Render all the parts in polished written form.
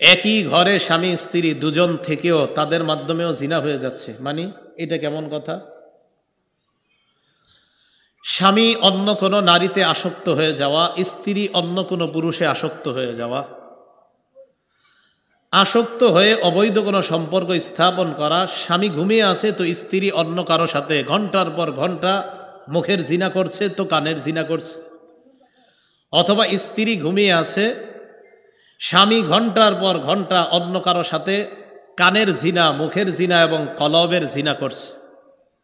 একই ঘরে স্বামী স্ত্রী দুজন থেকেও তাদের মাধ্যমেও জিনা হয়ে যাচ্ছে, মানে এটা কেমন কথা? স্বামী অন্য কোনো নারীতে আসক্ত হয়ে যাওয়া, স্ত্রী অন্য কোনো পুরুষে আসক্ত হয়ে যাওয়া, আসক্ত হয়ে অবৈধ কোনো সম্পর্ক স্থাপন করা। স্বামী ঘুমিয়ে আছে তো স্ত্রী অন্য কারো সাথে ঘন্টার পর ঘন্টা মুখের জিনা করছে তো কানের জিনা করছে, অথবা স্ত্রী ঘুমিয়ে আছে, স্বামী ঘন্টার পর ঘন্টা অন্য কারো সাথে কানের জিনা, মুখের জিনা এবং কলবের জিনা করছে।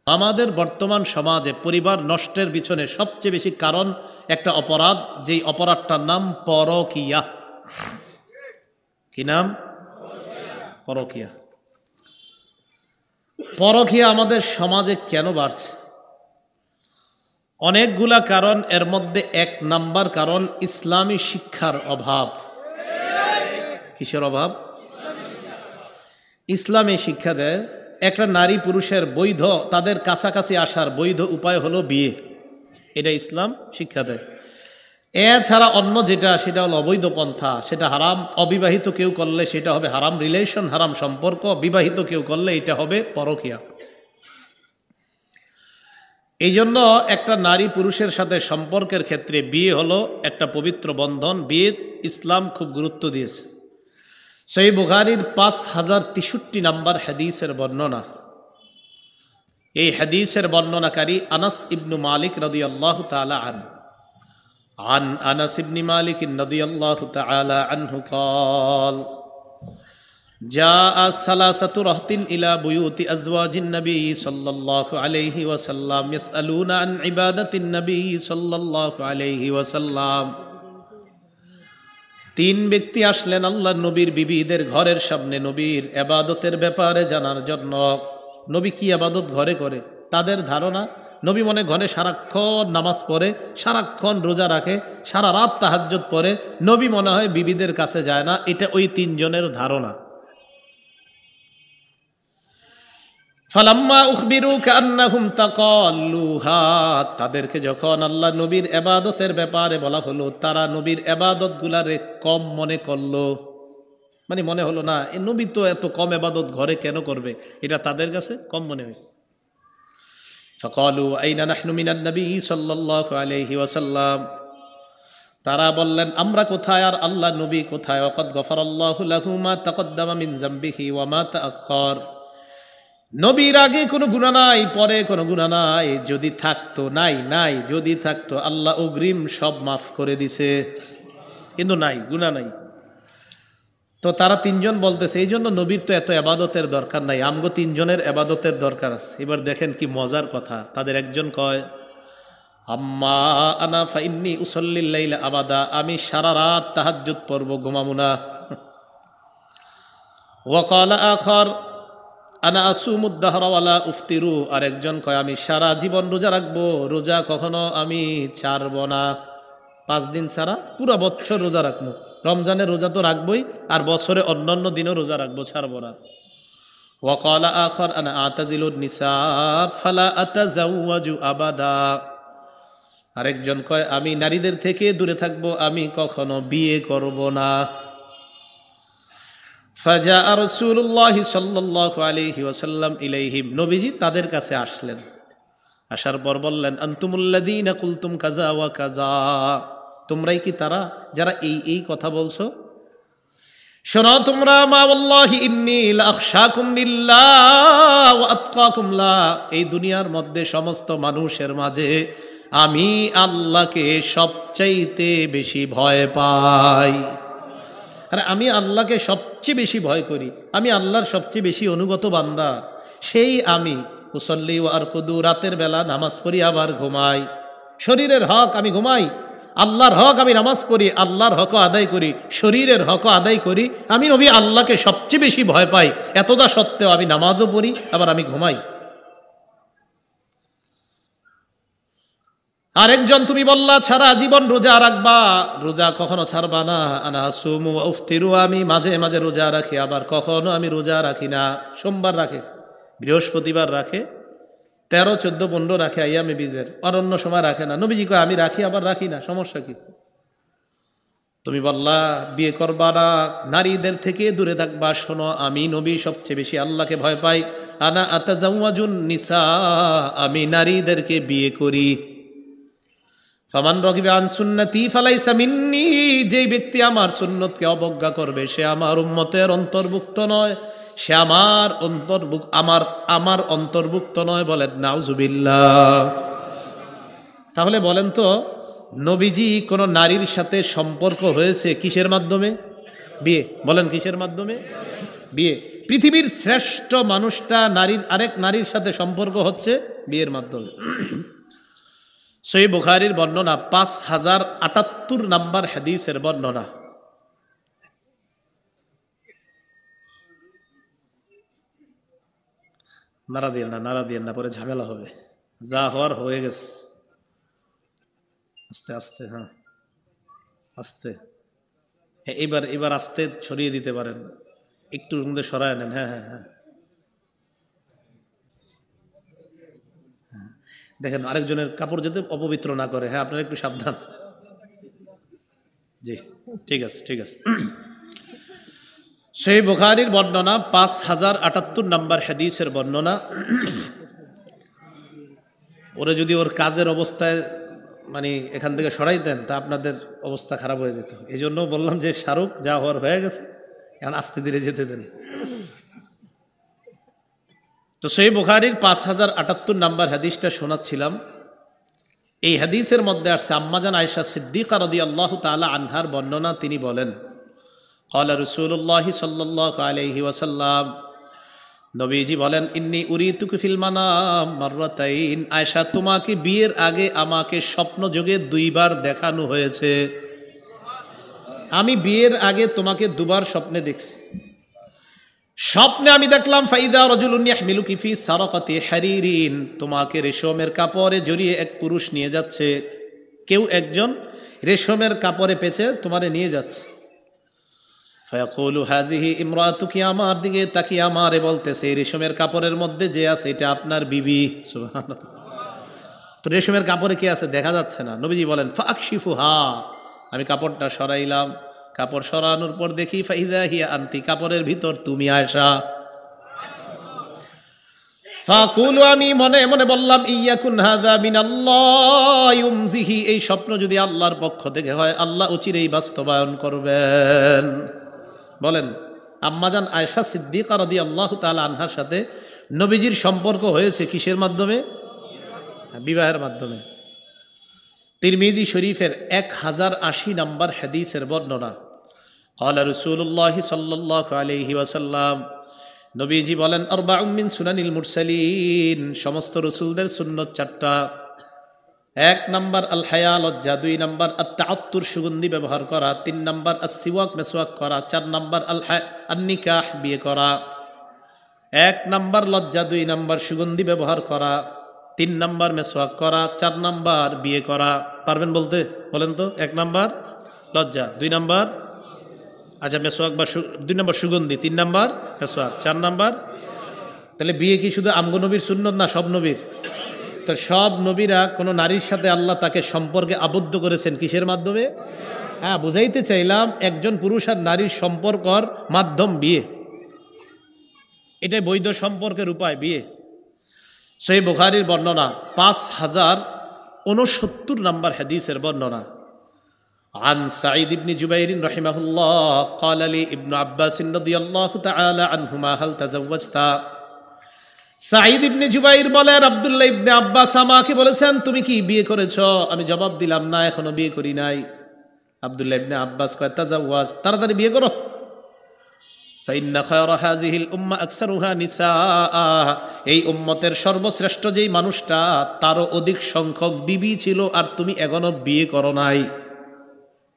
আমাদের বর্তমান সমাজে পরিবার নষ্টের পিছনে সবচেয়ে বেশি কারণ একটা অপরাধ, যেই অপরাধটার নাম পরকিয়া। কি নাম? পরকিয়া। পরকিয়া আমাদের সমাজে কেন বাড়ছে? অনেকগুলা কারণ, এর মধ্যে এক নাম্বার কারণ ইসলামী শিক্ষার অভাব। কিসের অভাব? ইসলামী শিক্ষা দেয় একটা নারী পুরুষের বৈধ, তাদের কাছাকাছি আসার বৈধ উপায় হলো বিয়ে, এটা ইসলাম শিক্ষা দেয়। এছাড়া অন্য যেটা, সেটা হলো অবৈধ পন্থা, সেটা হারাম। অবিবাহিত কেউ করলে সেটা হবে হারাম রিলেশন, হারাম সম্পর্ক। বিবাহিত কেউ করলে এটা হবে পরকিয়া। এই জন্য একটা নারী পুরুষের সাথে সম্পর্কের ক্ষেত্রে বিয়ে হলো একটা পবিত্র বন্ধন। বিয়ে ইসলাম খুব গুরুত্ব দিয়েছে। সহিহ বুখারীর 5063 নম্বর হাদিসের বর্ণনা। এই হাদিসের বর্ণনাকারী আনাস ইবনু মালিক রাদিয়াল্লাহু তাআলা আনহু। عن أنس بن مالك رضي الله تعالى عنه قال جاء ثلاثة رهط إلى بيوت أزواج النبي صلى الله عليه وسلم يسألون عن عبادة النبي صلى الله عليه وسلم। তিন ব্যক্তি আসলেন আল্লাহর নবীর বিবিদের ঘরের সামনে নবীর ইবাদতের ব্যাপারে জানার জন্য। নবী কি ইবাদত ঘরে করে? তাদের ধারণা নবী মনে ঘরে সারাক্ষণ নামাজ পড়ে, সারাক্ষণ রোজা রাখে, সারা রাত তাহাজ্জুদ পড়ে। নবী মনে হয় বিবিদের কাছে যায় না, এটা ওই তিনজনের ধারণা। ফালাম্মা উখবিরু কান্নাহুম তাকাল্লুহা, তাদেরকে যখন আল্লাহ নবীর ইবাদতের ব্যাপারে বলা হলো, তারা নবীর ইবাদত গুলারে কম মনে করলো। মানে মনে হলো না, এই নবী তো এত কম ইবাদত ঘরে কেন করবে, এটা তাদের কাছে কম মনে হয়েছে। ফাকালু আইনা নাহনু মিনান নবী সাল্লাল্লাহু আলাইহি ওয়াসাল্লাম, তারা বললেন আমরা কোথায় আর আল্লাহ নবী কোথায়? ওয়াকাদ গফারাল্লাহু লাহু মা তাকদ্দামা মিন যামবিহি ওয়া মা তাআখার, নবীর আগে কোনো গুনাহ নাই, পরে কোনো গুনাহ নাই। যদি থাকতো, নাই, যদি থাকতো আল্লাহ অগ্রিম সব মাফ করে দিছে, কিন্তু নাই, গুনাহ নাই। তো তারা তিনজন বলতেছে এই জন্য নবীর তো এত ইবাদতের দরকার নাই, আমগো তিনজনের ইবাদতের দরকার আছে। এবার দেখেন কি মজার কথা, তাদের একজন কয় আম্মা আনা ফাইন্নী উসাল্লিল লাইলা আবাদা, আমি সারা রাত তাহাজ্জুদ পড়ব, ঘুমাবো না। ওয়া ক্বালা আখার আনা আসুমুদ দাহরা ওয়ালা উফতিরু, আর একজন কয় আমি সারা জীবন রোজা রাখবো, রোজা কখনো আমি ছাড়ব না। 5 দিন ছাড়া পুরো বছর রোজা রাখবো, রমজানের রোজা তো রাখবই, আর বছরে অন্যান্য দিনও রোজা রাখবো, ছাড়বো না। ওয়া ক্বালা আখার আনা আতাজিলুন নিসা ফালা আতাজাওয়াজু আবাদা, আরেকজন কয় আমি নারীদের থেকে দূরে থাকবো, আমি কখনো বিয়ে করব না। ফাজা রাসূলুল্লাহ সাল্লাল্লাহু আলাইহি ওয়াসাল্লাম ইলাইহিম, নবীজি তাদের কাছে আসলেন। আসার পর বললেন আনতুমুল্লাযীনা কুলতুম কাযা ওয়া কাযা, তোমরাই কি তারা যারা এই কথা বলছো? শোনো তোমরা, মা ওয়াল্লাহি ইন্নী লাআখশাকুম লিল্লাহ ওয়া আতকাকুম লা, এই দুনিয়ার মধ্যে সমস্ত মানুষের মাঝে আমি আল্লাহকে সবচাইতে বেশি ভয় পাই। আর আমি আল্লাহকে সবচেয়ে বেশি ভয় করি, আমি আল্লাহর সবচেয়ে বেশি অনুগত বান্দা, সেই আমি উসল্লি ওয়া আরকুদু, রাতের বেলা নামাজ পড়ি আবার ঘুমাই। শরীরের হক আমি ঘুমাই, আল্লাহর হক আমি নামাজ পড়ি, আল্লাহর হক আদায় করি, শরীরের হক আদায় করি। আমি নবী আল্লাহকে সবচেয়ে বেশি ভয় পাই, এতটা সত্ত্বেও আমি নামাজও পড়ি আবার আমি ঘুমাই। আরেকজন তুমি বললা সারা জীবন রোজা রাখবা, রোজা কখনো ছাড়বা না। আনা আসুমু ওয়া উফতিরু, আমি মাঝে মাঝে রোজা রাখি, আবার কখনো আমি রোজা রাখি না। সোমবার রাখে, বৃহস্পতিবার রাখে, 13, 14, 15 রাখে আইয়ামে বীজের, আর অন্য সময় রাখে না। নবীজি কয় আমি রাখি আবার রাখি না, সমস্যা কি? তুমি বললা বিয়ে করবা না, নারীদের থেকে দূরে থাকবা। শোনো, আমি নবী সবচেয়ে বেশি আল্লাহকে ভয় পাই। আনা আতাজাওয়াজুন নিসা, আমি নারীদেরকে বিয়ে করি। ফামান রাগিবা আন সুন্নতি ফালাইসা মিন্নি, যেই ব্যক্তি আমার সুন্নতকে অবজ্ঞা করবে সে আমার উম্মতের অন্তর্ভুক্ত নয়, সে আমার অন্তর্ভুক্ত নয়। বলেন নাউজুবিল্লাহ। তাহলে বলেন তো, নবীজি কোন নারীর সাথে সম্পর্ক হয়েছে কিসের মাধ্যমে? বিয়ে। বলেন কিসের মাধ্যমে? বিয়ে। পৃথিবীর শ্রেষ্ঠ মানুষটা আরেক নারীর সাথে সম্পর্ক হচ্ছে বিয়ের মাধ্যমে। সহিহ বুখারীর বর্ণনা, 5078 নাম্বার হাদিসের বর্ণনা। নাড়া দিয়েন না, পরে ঝামেলা হবে। যা হওয়ার হয়ে গেছে। আস্তে আস্তে, হ্যাঁ আস্তে। এবার আস্তে ছড়িয়ে দিতে পারেন, একটু মধ্যে সরায় নেন। হ্যাঁ হ্যাঁ হ্যাঁ, দেখেন আরেকজনের কাপড় যাতে অপবিত্র না করে। হ্যাঁ, আপনারা একটু সাবধান। জি, ঠিক আছে ঠিক আছে। সহিহ বুখারীর বর্ণনা, 5078 নাম্বার হাদিসের বর্ণনা। ওরে যদি ওর কাজের অবস্থায় মানে এখান থেকে সরাই দেন তা আপনাদের অবস্থা খারাপ হয়ে যেত। এই জন্য বললাম যে শাহরুখ, যা হওয়ার হয়ে গেছে, এখন আস্তে ধীরে যেতে দেন। তো সহিহ বুখারীর 5078 নাম্বার হাদিসটা শোনাচ্ছিলাম। এই হাদিসের মধ্যে আসছে আম্মাজান আয়েশা সিদ্দিকা রাদিয়াল্লাহু তাআলা আনহার বর্ণনা। তিনি বলেন, ক্বালা রাসূলুল্লাহ সাল্লাল্লাহু আলাইহি ওয়াসাল্লাম, নবীজি বলেন, ইন্নী উরিতুকা ফিল মানাম মাররাতাইন। আয়েশা, তোমাকে বিয়ের আগে আমাকে স্বপ্ন যোগে 2 বার দেখানো হয়েছে। আমি বিয়ের আগে তোমাকে 2 বার স্বপ্নে দেখছি। স্বপ্নে আমি দেখলাম, ফাইদা রাজুলুন ইয়াহমিলুকি ফি সারাকাতি হারিরিন, তোমাকে রেশমের কাপড়ে জড়িয়ে এক পুরুষ নিয়ে যাচ্ছে। কেউ একজন রেশমের কাপড়ে পেঁচে তোমারে নিয়ে যাচ্ছে। ফায়াকুলু হাযিহি ইমরাতুকি, আমার দিকে তাকিয়ে আমারে বলতেছে, এই রেশমের কাপড়ের মধ্যে যে আছে এটা আপনার বিবি। সুবহানাল্লাহ। তো রেশমের কাপড়ে কি আছে দেখা যাচ্ছে না। নবীজি বলেন, ফাকশিফুহা, আমি কাপড়টা সরাইলাম। কাপড় সরানোর পর দেখি, ফাইদা হিয়া আনতি, কাপড়ের ভিতর তুমি আয়েশা। ফাকুলু, আমি মনে মনে বললাম, ইয়াকুন হাযা মিনাল্লাহ ইউমজিহি, এই স্বপ্ন যদি আল্লাহর পক্ষ থেকে হয়, আল্লাহ অচিরেই বাস্তবায়ন করবেন। বলেন, আম্মাজান আয়েশা সিদ্দিকা রাদিয়াল্লাহু তাআলা আনহার সাথে নবীজির সম্পর্ক হয়েছে কিসের মাধ্যমে? বিবাহের মাধ্যমে। তিরমিজি শরীফের 1080 নাম্বার হাদিসের বর্ণনা। ক্বালা রাসূলুল্লাহ সাল্লাল্লাহু আলাইহি ওয়াসাল্লাম, নবীজি বলেন, আরবাউম মিন সুনানিল মুরসালিন, সমস্ত রাসূলদের সুন্নাত 4টা। 1 নাম্বার আল হায়া, লজ্জা। 2 নাম্বার আত-তাআত্তুর, সুগন্ধি ব্যবহার করা। 3 নাম্বার আস-সিওয়াক, মেসওয়াক করা। 4 নাম্বার আন-নিকাহ, বিয়ে করা। 1 নাম্বার লজ্জা, 2 নাম্বার সুগন্ধি ব্যবহার করা, 3 নাম্বার মেসওয়াক করা, 4 নাম্বার বিয়ে করা। পারবেন বলতে? বলেন তো। 1 নাম্বার লজ্জা, 2 নাম্বার আচ্ছা মেসওয়াক বা 2 নাম্বার সুগন্ধি, 3 নাম্বার মেসওয়াক, 4 নাম্বার। তাহলে বিয়ে কি শুধু আমগো নবীর সুন্নত না সব নবীর? তো সব নবীরা কোনো নারীর সাথে আল্লাহ তাকে সম্পর্কে আবদ্ধ করেছেন কিসের মাধ্যমে? হ্যাঁ, বুঝাইতে চাইলাম একজন পুরুষ আর নারীর সম্পর্কর মাধ্যম বিয়ে। এটাই বৈধ সম্পর্কের উপায়, বিয়ে। সহিহ বুখারীর বর্ণনা, 5069 নাম্বার হাদিসের বর্ণনা। عن سعيد بن جبير رحمه الله قال لي ابن عباس رضي الله تعالى عنهما هل تزوجت؟ সাঈদ ইবনে জুবাইর বলেন, আব্দুল্লাহ ইবনে আব্বাস আমাকে বলেছেন, তুমি কি বিয়ে করেছো? আমি জবাব দিলাম, না, এখনো বিয়ে করি নাই। আব্দুল্লাহ ইবনে আব্বাস কয়, তাজাওয়াজ, তাড়াতাড়ি বিয়ে করো। ফাইন্না খায়রা হাযিহিল উম্মাহ আকসারুহা নিসাআ, এই উম্মতের সর্বশ্রেষ্ঠ যেই মানুষটা তারও অধিক সংখ্যক বিবি ছিল, আর তুমি এখনো বিয়ে করো নাই,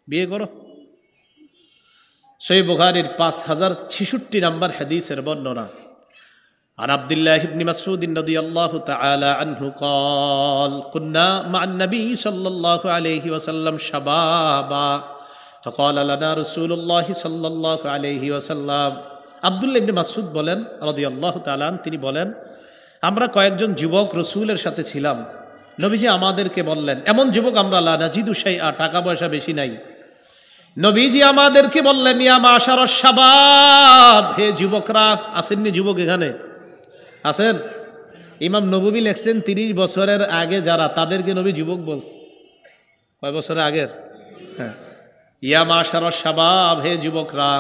বিয়ে করো। সহিহ বুখারীর 5066 নাম্বার হাদিসের বর্ণনা। عن عبد الله بن مسعود رضي الله تعالى عنه قال كنا مع النبي صلى الله عليه وسلم شبابا فقال لنا رسول الله صلى الله عليه وسلم। আব্দুল্লাহ ইবনে মাসউদ বলেন রাদিয়াল্লাহু তাআলা আন, তিনি বলেন, আমরা কয়েকজন যুবক রাসূলের সাথে ছিলাম। নবীজি আমাদেরকে বললেন, এমন যুবক আমরা লা নাজিদু শাইআ, টাকা পয়সা বেশি নাই, নবীজি আমাদেরকে বললেন, ইয়া মাশারাশ শাবাব, হে যুবকরা। আসেননি যুবক এখানে? আছেন? ইমাম নববী লেখছেন 30 বছরের আগে যারা, তাদেরকে নবী যুবক বলছে। কয় বছরের আগের? হ্যাঁ। ইয়া মাশারাশ শাবাব, হে যুবকরা।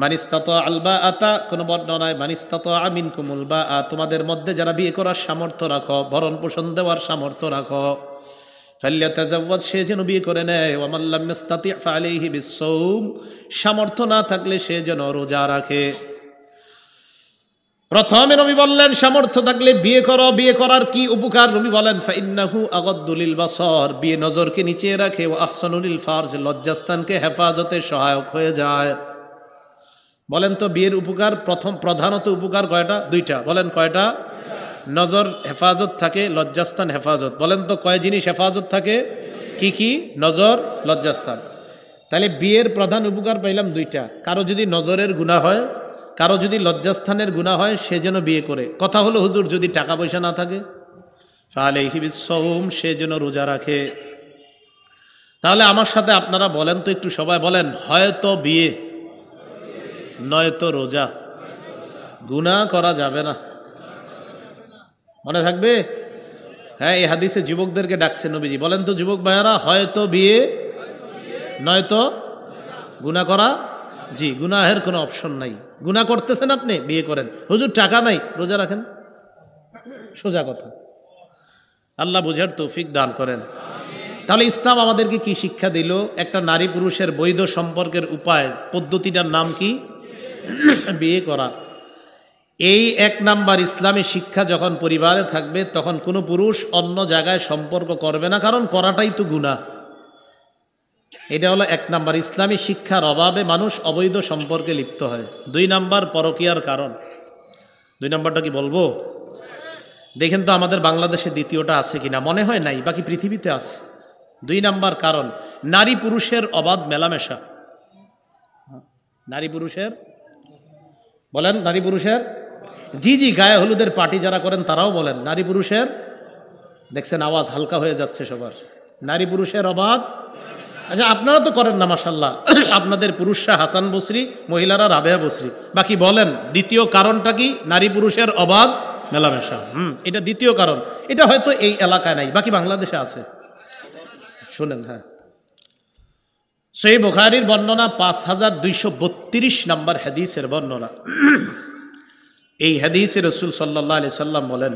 মানিস্তাতা আল বাআতা, কোন বর্ণনায় মানিস্তাতা মিনকুমুল বাআ, তোমাদের মধ্যে যারা বিয়ে করার সামর্থ্য রাখো, ভরণ পোষণ দেওয়ার সামর্থ্য রাখো, ফাল্যাতাযাওয়াজ, সে যেন বিয়ে করে নেয়। ওয়া মান লাম ইস্তাতি' ফাআলাইহি বিস-সাওম, সামর্থ্য না থাকলে সে যেন রোজা রাখে। প্রথমে নবী বললেন সামর্থ্য থাকলে বিয়ে করো। বিয়ে করার কি উপকার? নবী বলেন, ফাইন্নাহু আগাদ্দু লিল বাসার, বিয়ে নজরকে নিচে রাখে। ওয়া আহসানু লিল ফারজ, লজ্জাস্থানকে হেফাজতে সহায়ক হয়ে যায়। বলেন তো বিয়ের উপকার প্রধানত উপকার কয়টা? 2টা। বলেন কয়টা? নজর হেফাজত থাকে, লজ্জাস্থান হেফাজত। বলেন তো কয় জিনিস হেফাজত থাকে? কি কি? নজর, লজ্জাস্থান। তাহলে বিয়ের প্রধান উপকার পাইলাম 2টা। কারো যদি নজরের গুনাহ হয়, কারো যদি লজ্জাস্থানের গুনাহ হয়, সে যেন বিয়ে করে। কথা হলো হুজুর, যদি টাকা পয়সা না থাকে, ফাআলাইহি বিস-সাওম, সে যেন রোজা রাখে। তাহলে আমার সাথে আপনারা বলেন তো একটু, সবাই বলেন, হয়তো বিয়ে নয়তো রোজা। গুনাহ করা যাবে না, মনে থাকবে? হ্যাঁ, এই হাদিসে যুবকদেরকে ডাকছে নবীজি। বলেন তো যুবক ভাইয়ারা, হয়তো বিয়ে নয়তো গুনাহ করা। জি, গুনাহের কোনো অপশন নাই। গুনাহ করতেছেন আপনি, বিয়ে করেন। হুজুর টাকা নাই, রোজা রাখেন। সোজা কথা। আল্লাহ বুঝার তৌফিক দান করেন। তাহলে ইসলাম আমাদেরকে কি শিক্ষা দিল? একটা নারী পুরুষের বৈধ সম্পর্কের উপায়, পদ্ধতিটার নাম কি? বিয়ে করা। এই 1 নাম্বার ইসলামী শিক্ষা যখন পরিবারে থাকবে, তখন কোনো পুরুষ অন্য জায়গায় সম্পর্ক করবে না, কারণ করাটাই তো গুনাহ। এটা হলো 1 নাম্বার। ইসলামী শিক্ষার অভাবে মানুষ অবৈধ সম্পর্কে লিপ্ত হয়। 2 নাম্বার পরকীয়ার কারণ। 2 নাম্বারটা কি বলবো? দেখেন তো আমাদের বাংলাদেশে দ্বিতীয়টা আছে কিনা, মনে হয় নাই, বাকি পৃথিবীতে আছে। 2 নাম্বার কারণ, নারী পুরুষের অবাধ মেলামেশা। নারী পুরুষের, বলেন নারী পুরুষের, জি জি, গায়ে হলুদের পার্টি যারা করেন তারাও বলেন নারী পুরুষের। দেখছেন আওয়াজ হালকা হয়ে যাচ্ছে সবার। নারী পুরুষের অবাধ। আচ্ছা, আপনারা তো করেন না মাশাআল্লাহ, আপনাদের পুরুষরা হাসান বসরি, মহিলারা রাবেয়া বসরি। বাকি বলেন দ্বিতীয় কারণটা কি? নারী পুরুষের অবাধ মেলামেশা। এটা দ্বিতীয় কারণ। এটা হয়তো এই এলাকায় নাই, বাকি বাংলাদেশে আছে। শুনেন, হ্যাঁ, সহিহ বুখারীর বর্ণনা 5232 নম্বর হাদিসের বর্ণনা। এই হাদিসে রাসূল সাল্লাল্লাহু আলাইহি সাল্লাম বলেন,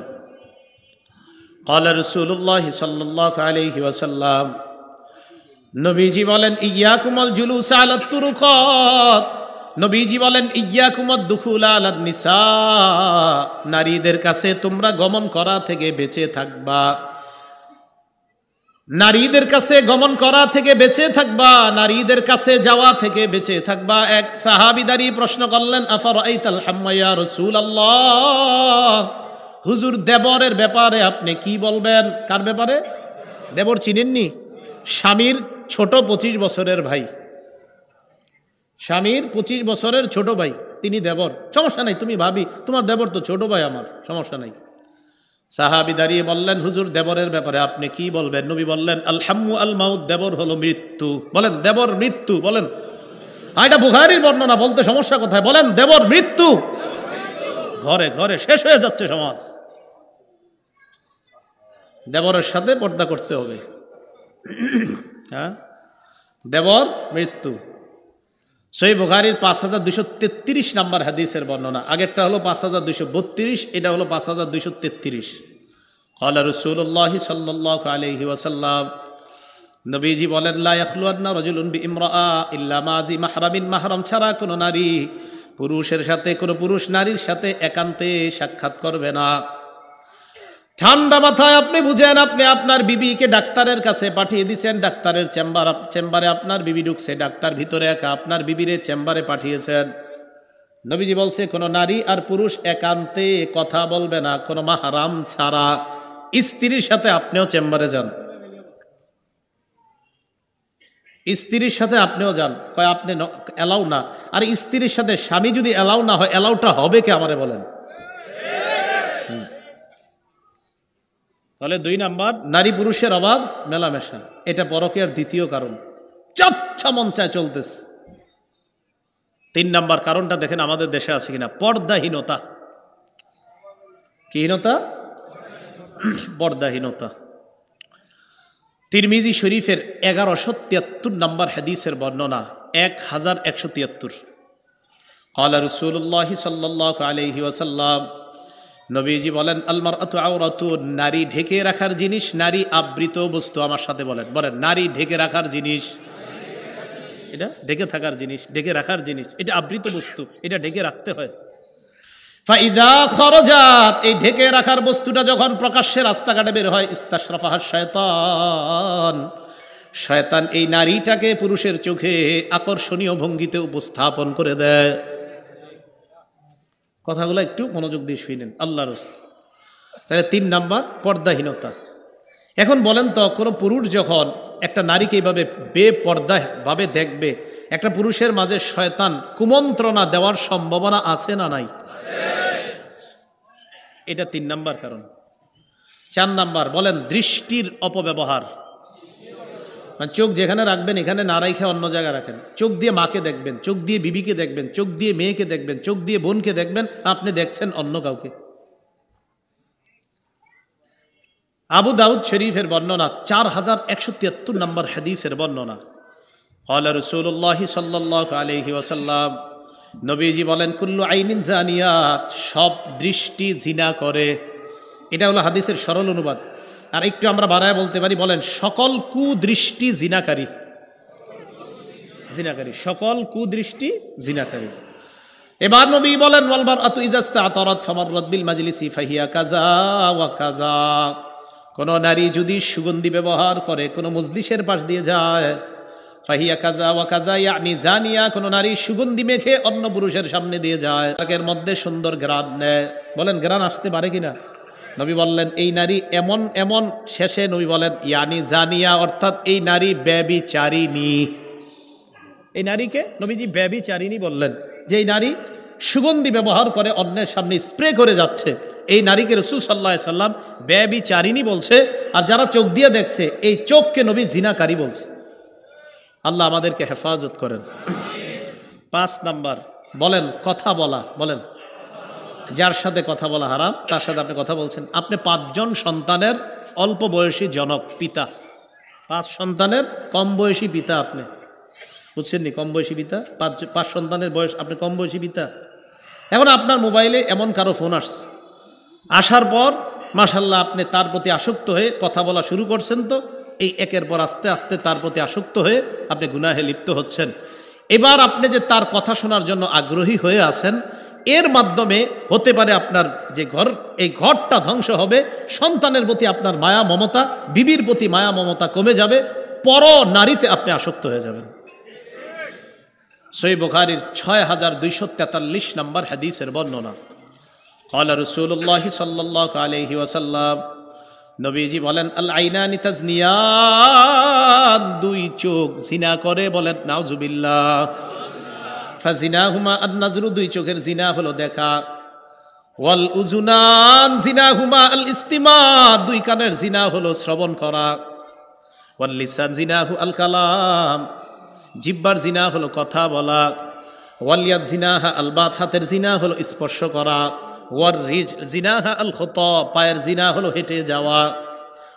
ক্বালা রাসূলুল্লাহ সাল্লাল্লাহু আলাইহি ওয়াসাল্লাম, নবীজি বলেন, ইয়াকুমুল জুলুস আলাত তুরুকাত, নবীজি বলেন, ইয়াকুমুদ দুখুল আলান নিসা, নারীদের কাছে তোমরা গমন করা থেকে বেঁচে থাকবা। নারীদের কাছে গমন করা থেকে বেঁচে থাকবা, নারীদের কাছে যাওয়া থেকে বেঁচে থাকবা। এক সাহাবী দাঁড়িয়ে প্রশ্ন করলেন, আফারাইতাল হাম্মা ইয়া রাসূলুল্লাহ, হুজুর দেবরের ব্যাপারে আপনি কি বলবেন? কার ব্যাপারে? দেবর চিনেননি? স্বামীর ছোট 25 বছরের ভাই, স্বামীর 25 বছরের ছোট ভাই, তিনি দেবর। সমস্যা নাই, তুমি ভাবি তোমার দেবর তো ছোট ভাই আমার, সমস্যা নাই। সাহাবী দাঁড়িয়ে বললেন, হুজুর দেবরের ব্যাপারে আপনি কি বলবেন? নবী বললেন, আল হাম্মু আল মাউত, দেবর হলো মৃত্যু। বলেন দেবর মৃত্যু। বলেন, এটা বুখারীর বর্ণনা, বলতে সমস্যা কোথায়? বলেন দেবর মৃত্যু। ঘরে ঘরে শেষ হয়ে যাচ্ছে সমাজ। দেবরের সাথে পর্দা করতে হবে। হ্যাঁ, দেবর মৃত্যু। সহিহ বুখারীর 5233 নম্বর হাদিসের বর্ণনা। আগেরটা হলো 5232, এটা হলো 5233। ক্বালা রাসূলুল্লাহ সাল্লাল্লাহু আলাইহি ওয়াসাল্লাম, নবীজি বলেন, লা ইয়াখলুয়ান্না রাজুলুন বিইমরাআ ইল্লা মাযি মাহরামিন, মাহরাম ছাড়া কোনো নারী পুরুষের সাথে, কোনো পুরুষ নারীর সাথে একান্তে সাক্ষাৎ করবে না। ঠান্ডা মাথায় আপনি বুঝেন, আপনি আপনার বিবিকে ডাক্তারের কাছে পাঠিয়ে দিয়েছেন, ডাক্তারের চেম্বারে আপনার বিবি ঢুকছে, ডাক্তার ভিতরে একা, আপনার বিবিরে চেম্বারে পাঠিয়েছেন। নবীজি বলছে, কোনো নারী আর পুরুষ একান্তে কথা বলবে না, কোনো মাহরাম ছাড়া। স্ত্রীর সাথে আপনিও চেম্বারে যান, স্ত্রীর সাথে আপনিও যান, কয় আপনি এলাও না। আর স্ত্রীর সাথে স্বামী যদি এলাও না হয়, এলাউটা হবে কে আমারে বলেন? তাহলে 2 নাম্বার, নারী পুরুষের অবাধ মেলামেশা, এটা পরকীয়ার দ্বিতীয় কারণ। চাচ্ছা মন চায় চলতেছে। 3 নাম্বার কারণটা দেখেন আমাদের দেশে আছে কিনা, পর্দাহীনতা। কিহীনতা? পর্দাহীনতা। তিরমিজি শরীফের 1173 নম্বর হাদিসের বর্ণনা, 1173। ক্বালা রাসূলুল্লাহ সাল্লাল্লাহু আলাইহি ওয়াসাল্লাম, নবীজি বলেন, আল মারআতু আওরাতুন, নারী ঢেকে রাখার জিনিস, নারী আবৃত বস্তু। আমার সাথে বলেন, নারী ঢেকে রাখার জিনিস। এটা ঢেকে থাকার জিনিস, ঢেকে রাখার জিনিস, এটা আবৃত বস্তু, এটা ঢেকে রাখতে হয়। ফাইদা খরজাত, এই ঢেকে রাখার বস্তুটা যখন প্রকাশ্যে রাস্তাঘাটে বের হয়, ইস্তাশরাফাহা শায়তান, শয়তান এই নারীটাকে পুরুষের চোখে আকর্ষণীয় ভঙ্গিতে উপস্থাপন করে দেয়। কথাগুলো একটু মনোযোগ দিয়ে শুনেন আল্লাহর রাসূল। তাহলে 3 নাম্বার পর্দাহীনতা। এখন বলেন তো, কোনো পুরুষ যখন একটা নারীকে এইভাবে বেপর্দা ভাবে দেখবে, একটা পুরুষের মাঝে শয়তান কুমন্ত্রণা দেওয়ার সম্ভাবনা আছে না নাই? এটা 3 নাম্বার কারণ। 4 নাম্বার বলেন, দৃষ্টির অপব্যবহার। মানে চোখ যেখানে রাখবেন এখানে না রাখে অন্য জায়গায় রাখেন। চোখ দিয়ে মাকে দেখবেন, চোখ দিয়ে বিবিকে দেখবেন, চোখ দিয়ে মেয়েকে দেখবেন, চোখ দিয়ে বোনকে দেখবেন, আপনি দেখছেন অন্য কাউকে। আবু দাউদ শরীফের বর্ণনা, 4173 নম্বর হাদিসের বর্ণনা। ক্বালা রাসূলুল্লাহ সাল্লাল্লাহু আলাইহি ওয়াসাল্লাম, নবীজি বলেন, কুল্লু আইনিন জানিয়াত, সব দৃষ্টি জিনা করে। এটা হলো হাদিসের সরল অনুবাদ। আর একটু আমরা বাড়ায় বলতে পারি, বলেন, সকল কুদৃষ্টি জিনাকারী। জিনাকারী, সকল কুদৃষ্টি জিনাকারী। এবার নবী বলেন, ওয়াল মারআতু ইযা ইসতা'তারাত ফামাররাত বিল মাজলিসি ফাহিয়া কাযা ওয়া কাযা, কোন নারী যদি সুগন্ধি ব্যবহার করে, কোন মজলিসের পাশ দিয়ে যায়, ফাহিয়া কাযা ওয়া কাযা, ইয়ানি জানিয়া, কোন নারী সুগন্ধি মেখে অন্য পুরুষের সামনে দিয়ে যায়, তার মধ্যে সুন্দর ঘ্রাণ নেয়। বলেন, ঘ্রাণ আসতে পারে কিনা? নবী বললেন, এই নারী এমন এমন, শেষে নবী বলেন, ইয়ানি জানিয়া, অর্থাৎ এই নারী ব্যভিচারিণী। এই নারীকে নবীজি ব্যভিচারিণী বললেন, যে এই নারী সুগন্ধি ব্যবহার করে অন্যের সামনে স্প্রে করে যাচ্ছে, এই নারীকে রাসূল সাল্লাল্লাহু আলাইহি সাল্লাম ব্যভিচারিণী বলছে। আর যারা চোখ দিয়ে দেখছে, এই চোখকে নবী জিনাকারী বলছে। আল্লাহ আমাদেরকে হেফাজত করেন। 5 নাম্বার বলেন, কথা বলা। বলেন, যার সাথে কথা বলা হারাম তার সাথে আপনি কথা বলছেন। আপনি 5 জন সন্তানের অল্প বয়সী জনক, পিতা। 5 সন্তানের কম বয়সী পিতা আপনি, বুঝছেন নি? কম বয়সী পিতা, 5 সন্তানের বয়স, আপনি কম বয়সী পিতা। এখন আপনার মোবাইলে এমন কারো ফোন আসছে, আসার পর মাশাআল্লাহ আপনি তার প্রতি আসক্ত হয়ে কথা বলা শুরু করছেন। তো এই একের পর আস্তে আস্তে তার প্রতি আসক্ত হয়ে আপনি গুনাহে লিপ্ত হচ্ছেন। এবার আপনি যে তার কথা শোনার জন্য আগ্রহী হয়ে আছেন, এর মাধ্যমে হতে পারে আপনার যে ঘর, এই ঘরটা ধ্বংস হবে। সন্তানের প্রতি আপনার মায়া মমতা, বিবির প্রতি মায়া মমতা কমে যাবে, পর নারীতে আপনি আসক্ত হয়ে যাবেন। সহিহ বুখারীর 6243 নম্বর হাদিসের বর্ণনা। ক্বালা রাসূলুল্লাহ সাল্লাল্লাহু আলাইহি ওয়াসাল্লাম, নবীজি বলেন, আল আইনানি তাজনিয়ান, 2 চোখ জিনা করে। বলেন নাউজুবিল্লাহ। ফাজিনাহুমা আন-নাজরু, 2 চোখের জিনা হলো দেখা। ওয়াল উযুনান জিনাহুমা আল ইস্তিমা, 2 কানের জিনা হলো শ্রবণ করা। ওয়াল লিসান জিনাহু আল কালাম, জিহ্বার জিনা হলো কথা বলা। ওয়াল ইয়াদ জিনাহা আল বাত, হাতের জিনা হলো স্পর্শ করা। ওয়ার রিজ জিনাহা আল খুতা, পায়ের জিনা হলো হেঁটে যাওয়া।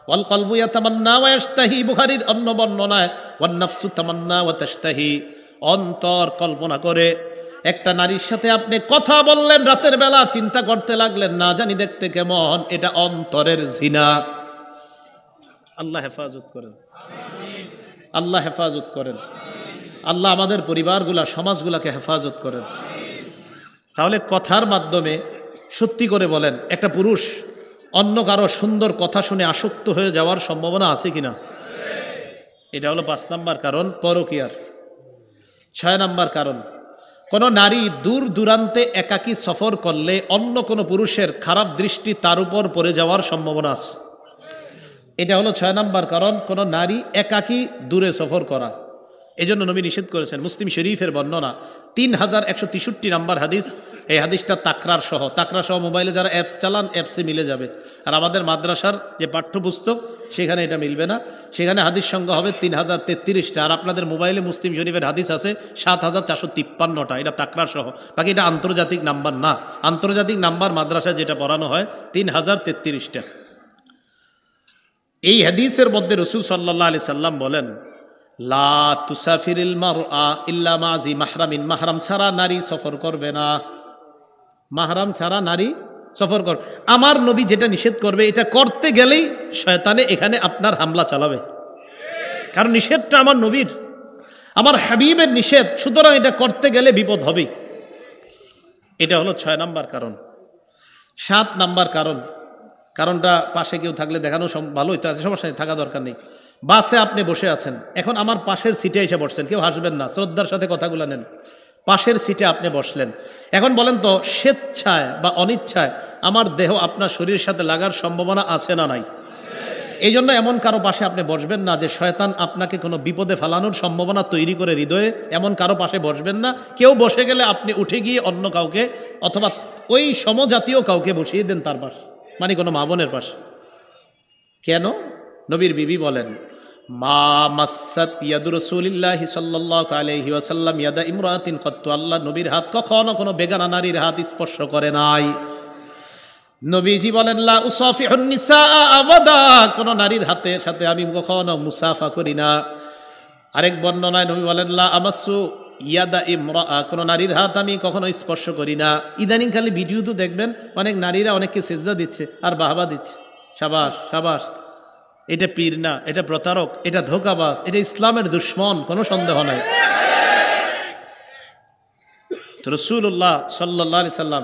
ওয়াল কলবু ইয়াতামান্না ওয়া ইয়াশতাহি, বুখারীর অন্য বর্ণনায় ওয়ান নাফসু তামান্না ওয়া তাশতাহি, অন্তর কল্পনা করে। একটা নারীর সাথে আপনি কথা বললেন রাতের বেলা, চিন্তা করতে লাগলেন না জানি দেখতে কেমন, এটা অন্তরের জিনা। আল্লাহ হেফাজত করেন, আল্লাহ হেফাজত করেন, আল্লাহ আমাদের পরিবারগুলা, সমাজগুলাকে হেফাজত করেন। তাহলে কথার মাধ্যমে, সত্যি করে বলেন, একটা পুরুষ অন্য কারো সুন্দর কথা শুনে আসক্ত হয়ে যাওয়ার সম্ভাবনা আছে কিনা? এটা হলো 5 নাম্বার কারণ, পরকীয়ার। 6 নাম্বার কারণ, কোন নারী দূর দূরান্তে একাকী সফর করলে অন্য কোন পুরুষের খারাপ দৃষ্টি তার উপর পড়ে যাওয়ার সম্ভাবনা আছে। এটা হলো 6 নাম্বার কারণ, কোন নারী একাকী দূরে সফর করা। এজন্য নবী নিষেধ করেছেন। মুসলিম শরীফের বর্ণনা, 3163 নম্বর হাদিস। এই হাদিসটা তাকরার সহ মোবাইলে যারা অ্যাপস চালান অ্যাপসে মিলে যাবে। আর আমাদের মাদ্রাসার যে পাঠ্যপুস্তক সেখানে এটা মিলবে না, সেখানে হাদিস সংখ্যা হবে 3033টা, আর আপনাদের মোবাইলে মুসলিম শরীফের হাদিস আছে 7453টা, এটা তাকরার সহ। বাকি এটা আন্তর্জাতিক নাম্বার না, আন্তর্জাতিক নাম্বার মাদ্রাসায় যেটা পড়ানো হয় 3033টা। এই হাদিসের মধ্যে রাসূল সাল্লাল্লাহু আলাইহি সাল্লাম বলেন, লা তুসাফিরিল মারআ ইল্লা মা জি মাহরামিন, মাহরাম ছাড়া নারী সফর করবে না, মাহরাম ছাড়া নারী সফর কর। আমার নবী যেটা নিষেধ করবে এটা করতে গেলেই শয়তানে এখানে আপনার হামলা চালাবে, কারণ নিষেধটা আমার নবীর, আমার হাবিবের নিষেধ, সুতরাং এটা করতে গেলে বিপদ হবেই। এটা হলো 6 নাম্বার কারণ। 7 নাম্বার কারণটা পাশে কেউ থাকলে দেখানো ভালোই তো আছে, সমস্যা নেই, থাকা দরকার নেই। বাসে আপনি বসে আছেন, এখন আমার পাশের সিটে এসে বসছেন, কেউ হাসবেন না, শ্রদ্ধার সাথে কথাগুলো নেন। পাশের সিটে আপনি বসলেন, এখন বলেন তো স্বেচ্ছায় বা অনিচ্ছায় আমার দেহ আপনার শরীরের সাথে লাগার সম্ভাবনা আছে না নাই? এই জন্য এমন কারো পাশে আপনি বসবেন না যে শয়তান আপনাকে কোনো বিপদে ফেলানোর সম্ভাবনা তৈরি করে হৃদয়ে, এমন কারো পাশে বসবেন না। কেউ বসে গেলে আপনি উঠে গিয়ে অন্য কাউকে অথবা ওই সমজাতীয় কাউকে বসিয়ে দেন তার পাশে, মানে কোনো মা বোনের পাশে। কেন? নবীর বিবি বলেন, মা মাসাত ইয়াদু রাসূলিল্লাহি সাল্লাল্লাহু আলাইহি ওয়াসাল্লাম ইয়াদা ইমরাতিন কত্তু, আল্লাহ নবীর হাত কখনো কোনো বেগানা নারীর হাত স্পর্শ করে নাই। নবীজি বলেন, লা উসাফিহুন নিসা আবাদা, কোন নারীর হাতের সাথে আমি কখনো মুসাফা করি না। আরেক বর্ণনায় নবী বলেন, লা আমাসু ইয়াদা ইমরাআ, কোন নারীর হাত আমি কখনো স্পর্শ করি না। ইদানিং খালি ভিডিও তো দেখবেন অনেক নারীরা অনেককে সিজদা দিচ্ছে আর বাহবা দিচ্ছে, সাবাস সাবাস। এটা পীর না, এটা প্রতারক, এটা ধোঁকাবাজ, এটা ইসলামের দুশ্মন, কোনো সন্দেহ নাই। তো রাসূলুল্লাহ সাল্লাল্লাহু আলাইহি সাল্লাম,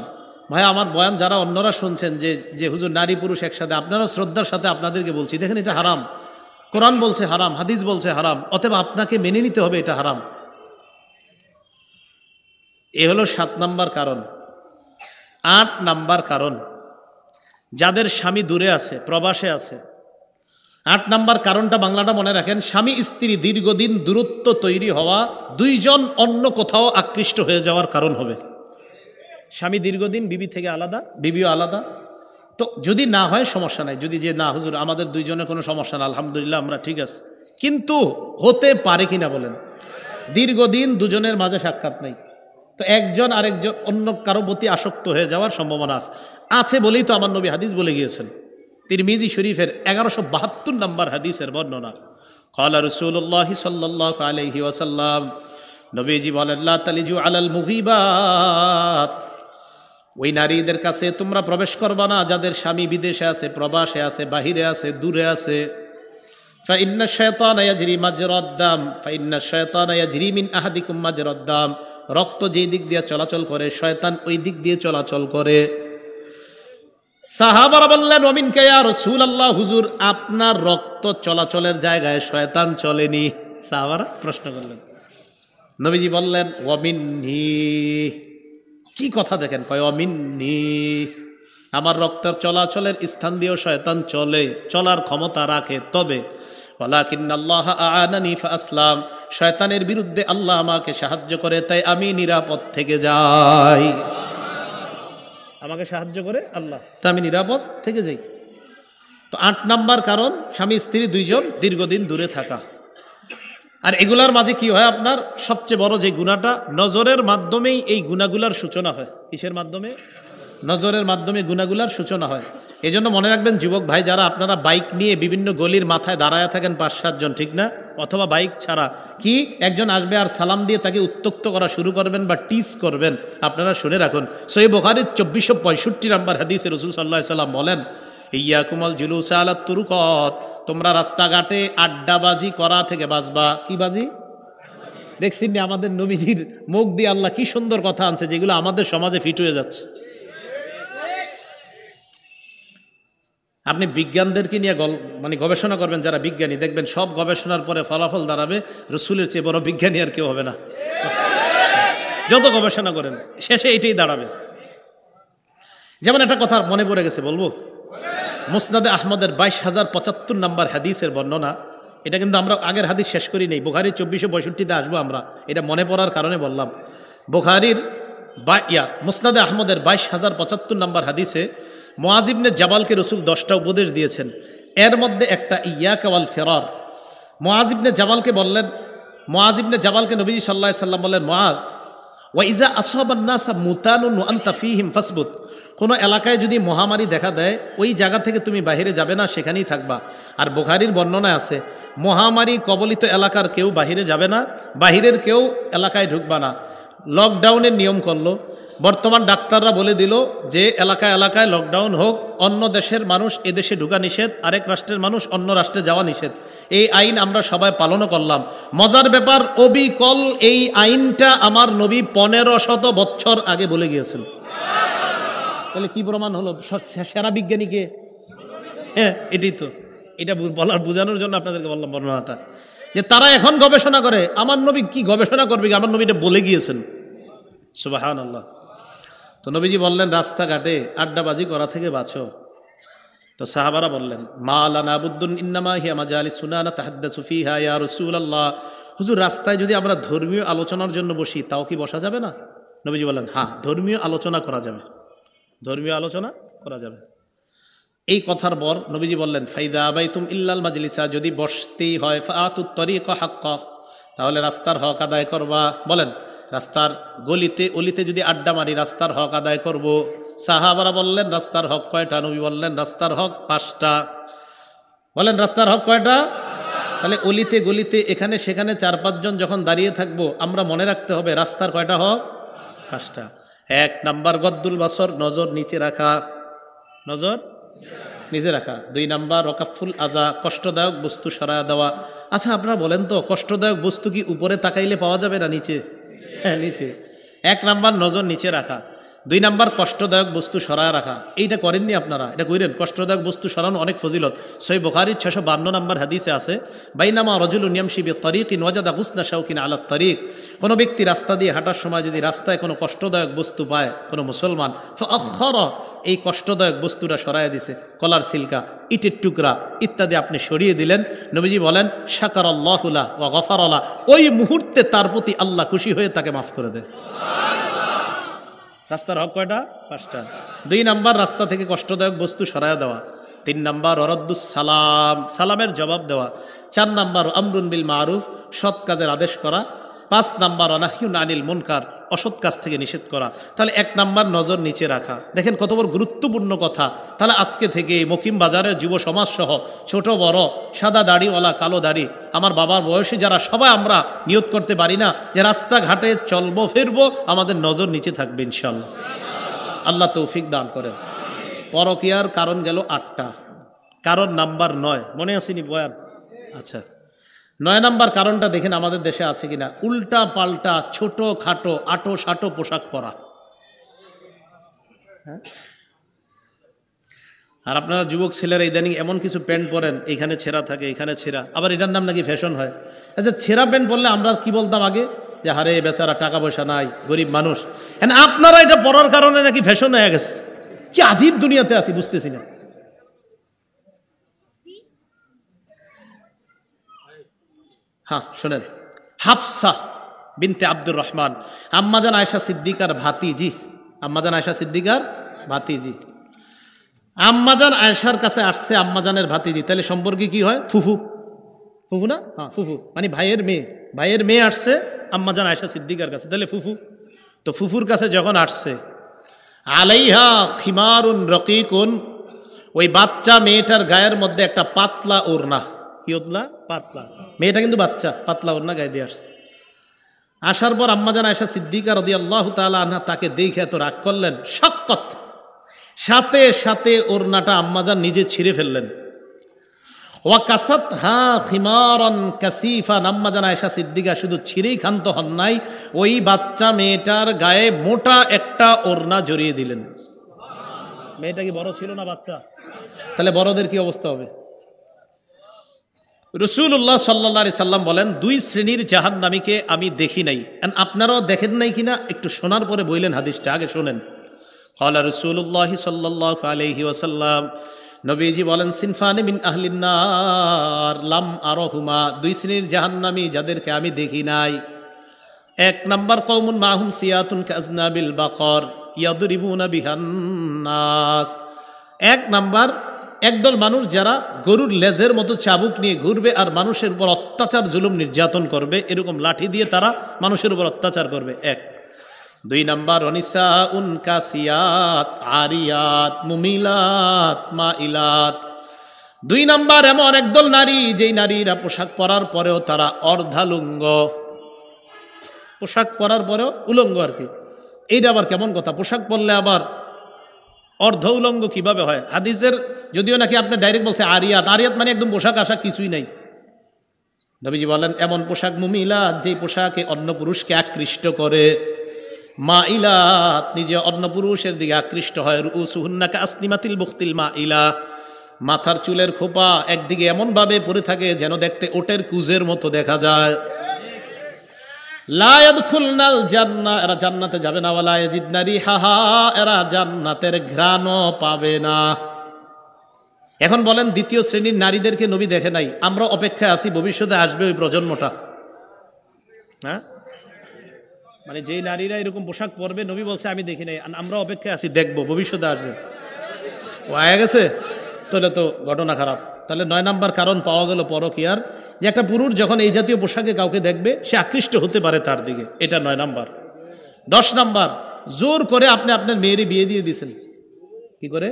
ভাই আমার বয়ান যারা অন্যরা শুনছেন যে হুজুর নারী পুরুষ একসাথে, আপনারা শ্রদ্ধার সাথে আপনাদেরকে বলছি, দেখেন এটা হারাম, কোরআন বলছে হারাম, হাদিস বলছে হারাম, অতএব আপনাকে মেনে নিতে হবে এটা হারাম। এ হলো 7 নাম্বার কারণ। 8 নাম্বার কারণ, যাদের স্বামী দূরে আছে, প্রবাসে আছে। 8 নাম্বার কারণটা বাংলাটা মনে রাখেন, স্বামী স্ত্রী দীর্ঘদিন দূরত্ব তৈরি হওয়া, দুইজন অন্য কোথাও আকৃষ্ট হয়ে যাওয়ার কারণ হবে। স্বামী দীর্ঘদিন বিবি থেকে আলাদা, বিবিও আলাদা, তো যদি না হয় সমস্যা নাই, যদি যে না হুজুর আমাদের দুইজনের কোনো সমস্যা না, আলহামদুলিল্লাহ আমরা ঠিক আছে, কিন্তু হতে পারে কিনা বলেন, দীর্ঘদিন দুজনের মাঝে সাক্ষাৎ নাই, তো একজন আরেকজন অন্য কারো প্রতি আসক্ত হয়ে যাওয়ার সম্ভাবনা আছে বলেই তো আমার নবী হাদিস বলে গিয়েছেন। তিরমিজি শরীফের 1172 নম্বর হাদিসের বর্ণনা, ক্বালা রাসূলুল্লাহি সাল্লাল্লাহু আলাইহি ওয়াসাল্লাম, নবীজি বলেন, লা তালিজু আলাল মুগীবাত, ওই নারীদের কাছে তোমরা প্রবেশ করবা না যাদের স্বামী বিদেশে আছে, প্রবাসে আছে, বাহিরে আছে, দূরে আছে। ফাইন্না শায়তানা ইয়াজরি মাজরাদ দাম, ফাইন্না শায়তানা ইয়াজরি মিন আহাদিকুম মাজরাদ দাম, রক্ত যেই দিক দিয়ে চলাচল করে শয়তান ওই দিক দিয়ে চলাচল করে। সাহাবারা বললেন, ওয়া মিনকা ইয়া রাসূলুল্লাহ, হুজুর আপনার রক্ত চলাচলের জায়গায় শয়তান চলেনি। সাহাবারা প্রশ্ন করলেন, নবীজি বললেন, ওয়া মিন্নি, কি কথা দেখেন, কয় ওয়া মিন্নি, আমার রক্তের চলাচলের স্থান দিয়েও শয়তান চলে, চলার ক্ষমতা রাখে, তবে ওয়ালাকিন্নাল্লাহ আ'আনানি ফাআসলাম, শয়তানের বিরুদ্ধে আল্লাহ আমাকে সাহায্য করে, তাই আমি নিরাপদ থেকে যাই। আমাকে সাহায্য করে আল্লাহ, তাই আমি নিরাপদ থেকে যাই। তো 8 নাম্বার কারণ, স্বামী স্ত্রী দুইজন দীর্ঘদিন দূরে থাকা। আর এগুলার মাঝে কি হয়, আপনার সবচেয়ে বড় যে গুনাহটা, নজরের মাধ্যমেই এই গুনাহগুলার সূচনা হয়। কিসের মাধ্যমে? নজরের মাধ্যমে গুনাহগুলার সূচনা হয়। এই জন্য মনে রাখবেন যুবক ভাই যারা আপনারা বাইক নিয়ে বিভিন্ন গলির মাথায় দাঁড়ায় থাকেন 5-7 জন, ঠিক না? অথবা বাইক ছাড়া, কি একজন আসবে আর সালাম দিয়ে তাকে উত্ত্যক্ত করা শুরু করবেন বা টিস করবেন, আপনারা শুনে রাখুন, সহিহ বুখারীর 2465 নম্বর হাদিসে রাসূল সাল্লাল্লাহু আলাইহি সাল্লাম বলেন, ইয়াকুমুল জুলুসা আলাত তুরুকাত, তোমরা রাস্তাঘাটে আড্ডাবাজি করা থেকে বাঁচবা। কি বাজি? দেখছেন না আমাদের নবীজির মুখ দিয়ে আল্লাহ কি সুন্দর কথা আনছে, যেগুলো আমাদের সমাজে ফিট হয়ে যাচ্ছে। আপনি বিজ্ঞানদেরকে নিয়ে মানে গবেষণা করবেন, যারা বিজ্ঞানী, দেখবেন সব গবেষণার পরে ফলাফল দাঁড়াবে রসুলের চেয়ে বড় বিজ্ঞানী আর কেউ হবে না। যত গবেষণা করেন শেষে এটাই দাঁড়াবে। যেমন একটা কথা মনে পড়ে গেছে, বলবো? মুসনাদে আহমদের 22,075 নম্বর হাদিসের বর্ণনা। এটা কিন্তু আমরা আগের হাদিস শেষ করি নেই, বুখারীর 2462-তে আসবো আমরা, এটা মনে পড়ার কারণে বললাম। বুখারীর মুসনাদে আহমদের 22,075 নম্বর হাদিসে মুআজ ইবনে জাবালকে রাসূল 10টা উপদেশ দিয়েছেন। এর মধ্যে একটা ইয়াকা ওয়াল ফিরার। মুআজ ইবনে জাবালকে নবীজি সাল্লাল্লাহু আলাইহি সাল্লাম বললেন, মুআজ, ওয়া ইজা আসাবান নাসা মুতানুন ওয়া আনতা ফীহিম ফাসবুত। কোনো এলাকায় যদি মহামারী দেখা দেয়, ওই জায়গা থেকে তুমি বাহিরে যাবে না, সেখানেই থাকবা। আর বুখারীর বর্ণনায় আছে, মহামারী কবলিত এলাকার কেউ বাহিরে যাবে না, বাহিরের কেউ এলাকায় ঢুকবা না। লকডাউনের নিয়ম করলো। বর্তমান ডাক্তাররা বলে দিল যে এলাকায় এলাকায় লকডাউন হোক, অন্য দেশের মানুষ এদেশে ঢুকা নিষেধ, আরেক রাষ্ট্রের মানুষ অন্য রাষ্ট্রে যাওয়া নিষেধ। এই আইন আমরা সবাই পালনও করলাম। মজার ব্যাপার, অবিকল এই আইনটা আমার নবী 1500 বছর আগে বলে গিয়েছেন। তাহলে কি প্রমাণ হলো? সেরা বিজ্ঞানীকে, হ্যাঁ এটাই তো, এটা বোঝানোর জন্য আপনাদেরকে বললাম বর্ণনাটা, যে তারা এখন গবেষণা করে। আমার নবী কি গবেষণা করবে? আমার নবী এটা বলে গিয়েছেন। সুবহানাল্লাহ। তো নবীজি বললেন, রাস্তাঘাটে আড্ডাবাজি করা থেকে বাঁচো। তো সাহাবারা বললেন, মা লানা বুদ্দুন ইন্নামা হিয়া মাজালিসুনা নাতাহাদ্দাসু ফিহা ইয়া রাসূলুল্লাহ। হুজুর, রাস্তায় যদি আমরা ধর্মীয় আলোচনার জন্য বসি, তাও কি বসা যাবে না? নবীজি বললেন, হ্যাঁ, ধর্মীয় আলোচনা করা যাবে, ধর্মীয় আলোচনা করা যাবে। এই কথার পর নবীজি বললেন, ফাইদা আবাইতুম ইল্লাল মাজলিসা, যদি বসতেই হয় ফাআতুত তরিকা হাক্কা, তাহলে রাস্তার হক আদায় করবা। বলেন, রাস্তার গলিতে অলিতে যদি আড্ডা মারি, রাস্তার হক আদায় করব। সাহাবারা বললেন, রাস্তার হক কয়টা? নবী বললেন, রাস্তার হক 5টা। বলেন, রাস্তার হক কয়টা? তাহলে অলিতে গলিতে এখানে সেখানে 4-5 জন যখন দাঁড়িয়ে থাকবো, আমরা মনে রাখতে হবে রাস্তার কয়টা হক? 5টা। 1 নাম্বার গদ্দুল বাসর, নজর নিচে রাখা, নজর নিচে রাখা। 2 নাম্বার ওয়াকাফুল আজা, কষ্টদায়ক বস্তু সরায়া দেওয়া। আচ্ছা, আপনারা বলেন তো, কষ্টদায়ক বস্তু কি উপরে তাকাইলে পাওয়া যাবে না নিচে? হ্যাঁ, নিচে। 1 নাম্বার নজর নিচে রাখা, 2 নাম্বার কষ্টদায়ক বস্তু সরায় রাখা। এইটা করেননি আপনারা? এটা কইরেন। কষ্টদায়ক বস্তু সরানো অনেক ফজিলত। সহিহ বুখারীর 652 নম্বর হাদিসে আছে, বাইনামা রাজুলুন ইয়ামশি বিত্তরিকিন ওয়াজাদা গুসনা শাওকিন আলা তরিক। কোনো ব্যক্তি রাস্তা দিয়ে হাঁটার সময় যদি রাস্তায় কোনো কষ্টদায়ক বস্তু পায়, কোনো মুসলমান, ফাআখারা, এই কষ্টদায়ক বস্তুটা সরায় দিছে, কলার ছিলকা, ইটের টুকরা ইত্যাদি আপনি সরিয়ে দিলেন। নবীজি বলেন, শাকারাল্লাহু লা ওয়া গফারা লা, ওই মুহূর্তে তার প্রতি আল্লাহ খুশি হয়ে তাকে মাফ করে দেয়। রাস্তার হক কয়টা? 5টা। 2 নাম্বার রাস্তা থেকে কষ্টদায়ক বস্তু সরায়া দেওয়া। 3 নাম্বার ওয়ারাদ্দুস সালাম, সালামের জবাব দেওয়া। 4 নাম্বার আমরুন বিল মারুফ, সৎ কাজের আদেশ করা। 5 নাম্বার নাহিউন আনিল মুনকার, অসৎ কাজ থেকে নিষেধ করা। তাহলে 1 নাম্বার নজর নিচে রাখা। দেখেন কত বড় গুরুত্বপূর্ণ কথা। তাহলে আজকে থেকে মকিম বাজারের যুব সমাজ সহ ছোট বড়, সাদা দাড়িওয়ালা, কালো দাড়ি, আমার বাবার বয়সী যারা, সবাই আমরা নিয়ত করতে পারি না যে রাস্তাঘাটে চলবো ফিরবো, আমাদের নজর নিচে থাকবে ইনশাআল্লাহ। আল্লাহ তৌফিক দান করেন। পরকিয়ার কারণ গেল 8টা। কারণ নাম্বার 9 মনে আসেনি বয়ান? আচ্ছা, 9 নাম্বার কারণটা দেখেন আমাদের দেশে আছে কিনা। উল্টা পাল্টা ছোট খাটো আটো সাটো পোশাক পরা। হ্যাঁ, আর আপনারা যুবক ছেলেরা ইদানিং এমন কিছু প্যান্ট পরেন, এখানে ছেঁড়া থাকে, এখানে ছেঁড়া, আবার এটার নাম নাকি ফ্যাশন হয়। আচ্ছা, ছেঁড়া প্যান্ট পরলে আমরা কি বলতাম আগে? যে হারে বেচারা, টাকা পয়সা নাই, গরিব মানুষ। আপনারা এটা পরার কারণে নাকি ফ্যাশন হয়ে গেছে। কি আজীব দুনিয়াতে আছি, বুঝতেছি না। হ্যাঁ শোনেন, হাফসা বিনতে আব্দুর রহমান, আম্মাজান আয়েশা সিদ্দিকার ভাতিজি, আম্মাজান আয়েশা সিদ্দিকার ভাতিজি। আম্মাজান আয়েশার কাছে আসছে আম্মাজানের ভাতিজি, তাহলে সম্পর্কে কি হয়? ফুফু, ফুফু না? হ্যাঁ ফুফু, মানে ভাইয়ের মেয়ে। ভাইয়ের মেয়ে আসছে আম্মাজান আয়েশা সিদ্দিকার কাছে, তাহলে ফুফু। তো ফুফুর কাছে যখন আসছে, আলাইহা খিমারুন রকিকুন, ওই বাচ্চা মেয়েটার গায়ের মধ্যে একটা পাতলা ওড়না। কি ওড়না? পাতলা। মেয়েটা কিন্তু বাচ্চা, পাতলা ওড়না গায়ে দিয়ে আসছে। আসার পর আম্মাজান আয়েশা সিদ্দিকা রাদিয়াল্লাহু তাআলা আনহা তাকে দেখে এত রাগ করলেন, শক্কত, সাথে সাথে ওড়নাটা আম্মাজান নিজে ছিঁড়ে ফেললেন। ওয়া কাসাতহা খিমারান কাসিফান, আম্মাজান আয়েশা সিদ্দিকা শুধু ছিঁড়েই ক্ষান্ত হন নাই, ওই বাচ্চা মেয়েটার গায়ে মোটা একটা ওড়না জড়িয়ে দিলেন। মেয়েটা কি বড় ছিল না বাচ্চা? তাহলে বড়দের কি অবস্থা হবে? রাসূলুল্লাহ সাল্লাল্লাহু আলাইহি সাল্লাম বলেন, 2 শ্রেণীর জাহান্নামীকে আমি দেখি নাই। আপনারাও দেখেন নাই কিনা একটু শোনার পরে বললেন হাদিসটা, আগে শোনেন। ক্বালা রাসূলুল্লাহ সাল্লাল্লাহু আলাইহি ওয়াসাল্লাম, নবীজি বলেন, সিনফানি মিন আহলিন নার লাম আরহুমা, 2 শ্রেণীর জাহান্নামী যাদেরকে আমি দেখি নাই। এক নাম্বার কওমুন মাহুম সিয়াতুন কাজনাবিল বাকর ইয়াদরিবুনা বিহান নাস। এক নাম্বার একদল মানুষ যারা গরুর লেজের মতো চাবুক নিয়ে ঘুরবে আর মানুষের উপর অত্যাচার জুলুম নির্যাতন করবে, এরকম লাঠি দিয়ে তারা মানুষের উপর অত্যাচার করবে। এক। দুই নাম্বার অনিসাউন কাসিয়াত আরিয়াত মুমিলাত মাইলাত। দুই নাম্বার এমন একদল নারী যেই নারীরা পোশাক পরার পরেও তারা অর্ধালুঙ্গ, পোশাক পরার পরেও উলঙ্গ আর কি। এইটা আবার কেমন কথা? পোশাক পরলে আবার অর্ধ উলঙ্গ কিভাবে হয়? হাদিসের যদিও নাকি আপনি ডাইরেক্ট বলছে আরিয়াত, আরিয়াত মানে একদম পোশাক আশাক কিছুই নাই। নবীজি বলেন এমন পোশাক মুমিলাত যেই পোশাকে অন্য পুরুষকে আকৃষ্ট করে, মাইলাত নিজে অন্য পুরুষের দিকে আকৃষ্ট হয়, রুউসুহুন্না কাসনিমাতিল বুখতিল মাইলা মাথার চুলের খোপা একদিকে এমন ভাবে পড়ে থাকে যেন দেখতে ওটের কুজের মতো দেখা যায়। লা ইয়াদখুলনাল জান্নাহ, এরা জান্নাতে যাবে না। ওয়ালা ইয়াজিদনা রিহাহা, এরা জান্নাতের ঘ্রাণও পাবে না। এখন বলেন দ্বিতীয় শ্রেণীর নারীদেরকে নবী দেখে নাই, আমরা অপেক্ষায় আছি ভবিষ্যতে আসবে ওই প্রজন্মটা। হ্যাঁ, মানে যেই নারীরা এরকম পোশাক পরবে নবী বলছে আমি দেখি নাই, আমরা অপেক্ষায় আছি দেখবো ভবিষ্যতে আসবে। ও আয়া গেছে, তাহলে তো ঘটনা খারাপ। তাহলে 9 নাম্বার কারণ পাওয়া গেল পরকীয়ার, যে একটা পুরুষ যখন এই জাতীয় পোশাকে কাউকে দেখবে সে আকৃষ্ট হতে পারে তার দিকে, এটা 9 নাম্বার। 10 নাম্বার জোর করে আপনি আপনার মেয়েরই বিয়ে দিয়ে দিয়েছেন। কি করে?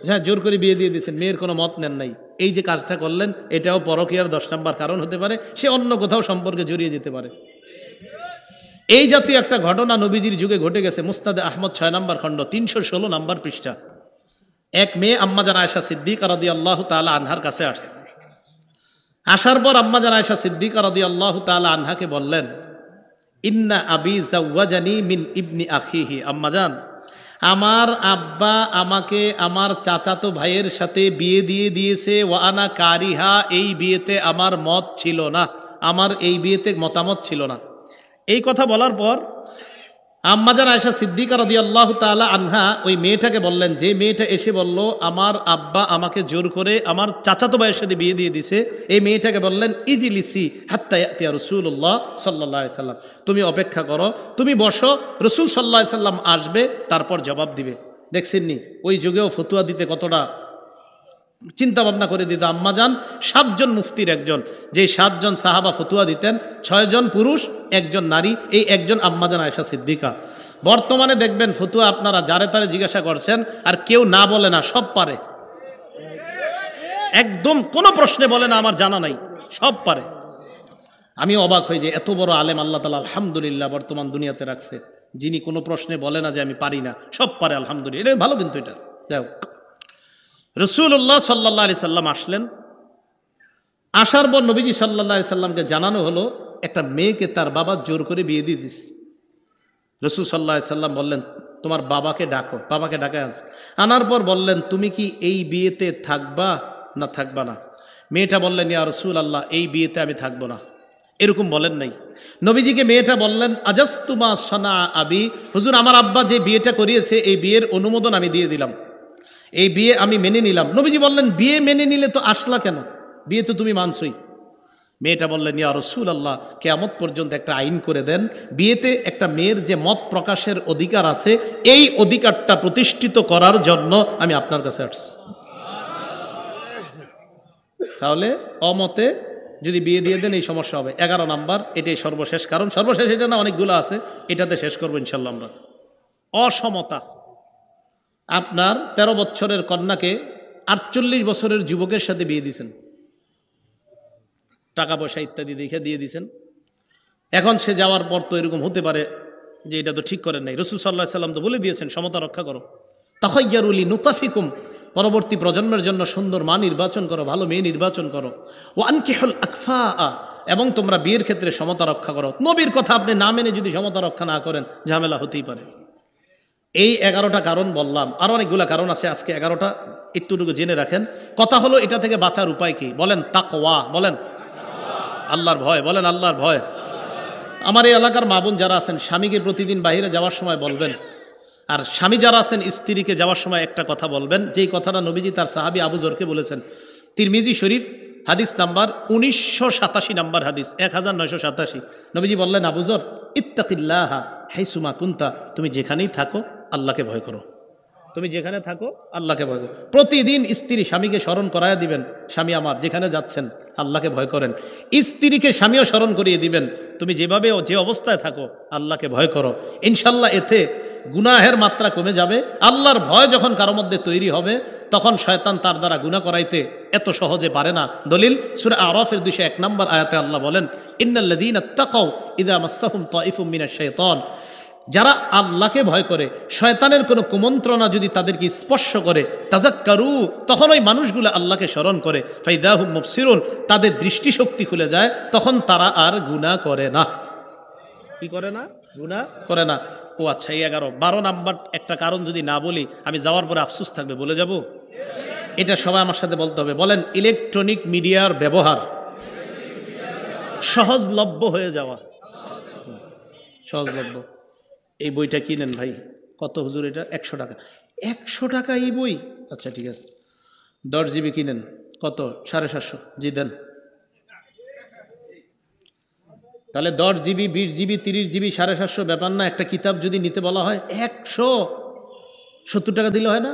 হ্যাঁ, জোর করে বিয়ে দিয়ে দিয়েছেন, মেয়ের কোনো মত নেন নাই। এই যে কাজটা করলেন এটাও পরকীয়ার 10 নাম্বার কারণ হতে পারে, সে অন্য কোথাও সম্পর্কে জড়িয়ে যেতে পারে। এই জাতীয় একটা ঘটনা নবীজির যুগে ঘটে গেছে। মুসনাদে আহমদ 6 নাম্বার খণ্ড 316 নাম্বার পৃষ্ঠা। এক মেয়ে আম্মাজান আয়েশা সিদ্দিকা রাদিয়াল্লাহু তাআলা আনহার কাছে আসছে। আসার পর আম্মাজান আয়েশা সিদ্দিকা রাদিয়াল্লাহু তাআলা আনহাকে বললেন, ইন্না আবি জাওয়াজানি মিন ইবনি আখিহি। আম্মাজান, আমার আব্বা আমাকে আমার চাচাতো ভাইয়ের সাথে বিয়ে দিয়ে দিয়েছে। ওয়া আনা কারিহা, এই বিয়েতে আমার মত ছিল না, আমার এই বিয়েতে মতামত ছিল না। এই কথা বলার পর আম্মাজান আয়েশা সিদ্দিকা রাদিয়াল্লাহু তাআলা আনহা ওই মেয়েটাকে বললেন, যে মেয়েটা এসে বলল আমার আব্বা আমাকে জোর করে আমার চাচাতো ভাইয়ের সাথে বিয়ে দিয়ে দিছে, এই মেয়েটাকে বললেন ইজলিসি হাত্তা ইয়াতিয়া রাসূলুল্লাহ সাল্লাল্লাহু আলাইহি সাল্লাম, তুমি অপেক্ষা করো, তুমি বসো, রাসূল সাল্লাল্লাহু আলাইহি সাল্লাম আসবে তারপর জবাব দিবে। দেখছেননি ওই যুগেও ফতোয়া দিতে কতটা চিন্তা ভাবনা করে দিত। আম্মাজান 7 জন মুফতির একজন, যে 7 জন সাহাবা ফতুয়া দিতেন, 6 জন পুরুষ 1 জন নারী, এই একজন আম্মাজান আয়েশা সিদ্দিকা। বর্তমানে দেখবেন ফতুয়া আপনারা যারে তারে জিজ্ঞাসা করছেন আর কেউ না বলে না, সব পারে, একদম কোনো প্রশ্নে বলে না আমার জানা নাই, সব পারে। আমি অবাক হই যে এত বড় আলেম আল্লাহ তাআলা আলহামদুলিল্লাহ বর্তমান দুনিয়াতে রাখছে, যিনি কোনো প্রশ্নে বলে না যে আমি পারি না, সব পারে আলহামদুলিল্লাহ। এটা ভালো, কিন্তু এটা যাই হোক। রাসূলুল্লাহ সাল্লাল্লাহু আলাইহি সাল্লাম আসলেন। আসার পর নবীজি সাল্লাল্লাহু আলাইহি সাল্লামকে জানানো হলো একটা মেয়েকে তার বাবা জোর করে বিয়ে দিয়ে দিস। রাসূল সাল্লাল্লাহু আলাইহি সাল্লাম বললেন তোমার বাবাকে ডাকো। বাবাকে ডাকা আনছে, আনার পর বললেন তুমি কি এই বিয়েতে থাকবা না থাকবা না? মেয়েটা বললেন ইয়া রাসূলুল্লাহ, এই বিয়েতে আমি থাকবো না। এরকম বলেন নাই। নবীজিকে মেয়েটা বললেন আজাসতুমা সানা আবি, হুজুর আমার আব্বা যে বিয়েটা করিয়েছে এই বিয়ের অনুমোদন আমি দিয়ে দিলাম, এই বিয়ে আমি মেনে নিলাম। নবীজি বললেন বিয়ে মেনে নিলে তো আসলা কেন, বিয়ে তো তুমি মানছই। মেয়েটা বললেন ইয়া রাসূলুল্লাহ, কিয়ামত পর্যন্ত একটা আইন করে দেন, বিয়েতে একটা মেয়ের যে মত প্রকাশের অধিকার আছে এই অধিকারটা প্রতিষ্ঠিত করার জন্য আমি আপনার কাছে আসছি। তাহলে অমতে যদি বিয়ে দিয়ে দেন এই সমস্যা হবে। 11 নাম্বার, এটাই সর্বশেষ কারণ, সর্বশেষ এটা না, অনেকগুলো আছে, এটাতে শেষ করবো ইনশাল্লাহ আমরা। অসমতা। আপনার 13 বছরের কন্যাকে 48 বছরের যুবকের সাথে বিয়ে দিয়েছেন, টাকা পয়সা ইত্যাদি দেখে দিয়ে দিয়েছেন। এখন সে যাওয়ার পর তো এরকম হতে পারে যে এটা তো ঠিক করেন নাই। রাসূল সাল্লাল্লাহু আলাইহি সাল্লাম তো বলে দিয়েছেন সমতা রক্ষা করো, তাখায়্যারু লিনুতাফিকুম, পরবর্তী প্রজন্মের জন্য সুন্দর মা নির্বাচন করো, ভালো মেয়ে নির্বাচন করো। ওয়া আনকিহুল আকফা, এবং তোমরা বিয়ের ক্ষেত্রে সমতা রক্ষা করো। নবীর কথা আপনি না মেনে যদি সমতা রক্ষা না করেন ঝামেলা হতেই পারে। এই 11টা কারণ বললাম, আরো অনেকগুলা কারণ আছে, আজকে 11টা একটুটুকু জেনে রাখেন। কথা হলো এটা থেকে বাঁচার উপায় কি? বলেন তাকওয়া, বলেন আল্লাহর ভয়, বলেন আল্লাহর ভয়। আমার এই এলাকার মা বোন যারা আছেন স্বামীকে প্রতিদিন বাইরে যাওয়ার সময় বলবেন, আর স্বামী যারা আছেন স্ত্রীকে যাওয়ার সময় একটা কথা বলবেন, যেই কথাটা নবীজি তার সাহাবী আবু যরকে বলেছেন। তিরমিজি শরীফ হাদিস নাম্বার 1987 নাম্বার হাদিস, 1987। নবীজি বললেন আবু যর, ইত্তাকিল্লাহা হাইসুমা কুনতা, তুমি যেখানেই থাকো আল্লাহকে ভয় করো। তুমি যেখানে থাকো আল্লাহকে ভয় করো। প্রতিদিন স্ত্রী স্বামীকে স্মরণ করায় দিবেন, স্বামী আমার যেখানে যাচ্ছেন আল্লাহকে ভয় করেন। স্ত্রীকে স্বামীও স্মরণ করিয়ে দিবেন, তুমি যেভাবে যে অবস্থায় থাকো আল্লাহকে ভয় করো। ইনশাল্লাহ এতে গুনাহের মাত্রা কমে যাবে। আল্লাহর ভয় যখন কারো মধ্যে তৈরি হবে তখন শয়তান তার দ্বারা গুনাহ করাইতে এত সহজে পারে না। দলিল সূরা আরাফের 201 নম্বর আয়াতে আল্লাহ বলেন, ইন্নাল্লাযীনা তাকাউ ইযা মাসসাহুম তাইফুম মিনাশ শাইতান, যারা আল্লাহকে ভয় করে শয়তানের কোনো কুমন্ত্রণা যদি তাদেরকে স্পর্শ করে, তাযাক্কারু, তখন ওই মানুষগুলো আল্লাহকে স্মরণ করে, ফাইদাহুম মুবসিরুন, তাদের দৃষ্টিশক্তি খুলে যায়, তখন তারা আর গুনাহ করে না। কি করে না? গুনাহ করে না। ও আচ্ছা, এই 12 নাম্বার একটা কারণ যদি না বলি আমি যাওয়ার পরে আফসোস থাকবে, বলে যাব? এটা সবাই আমার সাথে বলতে হবে। বলেন, ইলেকট্রনিক মিডিয়ার ব্যবহার সহজলভ্য হয়ে যাওয়া। সহজলভ্য। এই বইটা কিনেন ভাই। কত হুজুর এটা? 100 টাকা। 100 টাকা এই বই? আচ্ছা ঠিক আছে। 10 জিবি কিনেন। কত? 750। জি দেন। তাহলে 10 জিবি, 20 জিবি, 30 জিবি, 750 ব্যাপার না। একটা কিতাব যদি নিতে বলা হয় 170 টাকা দিলে হয় না?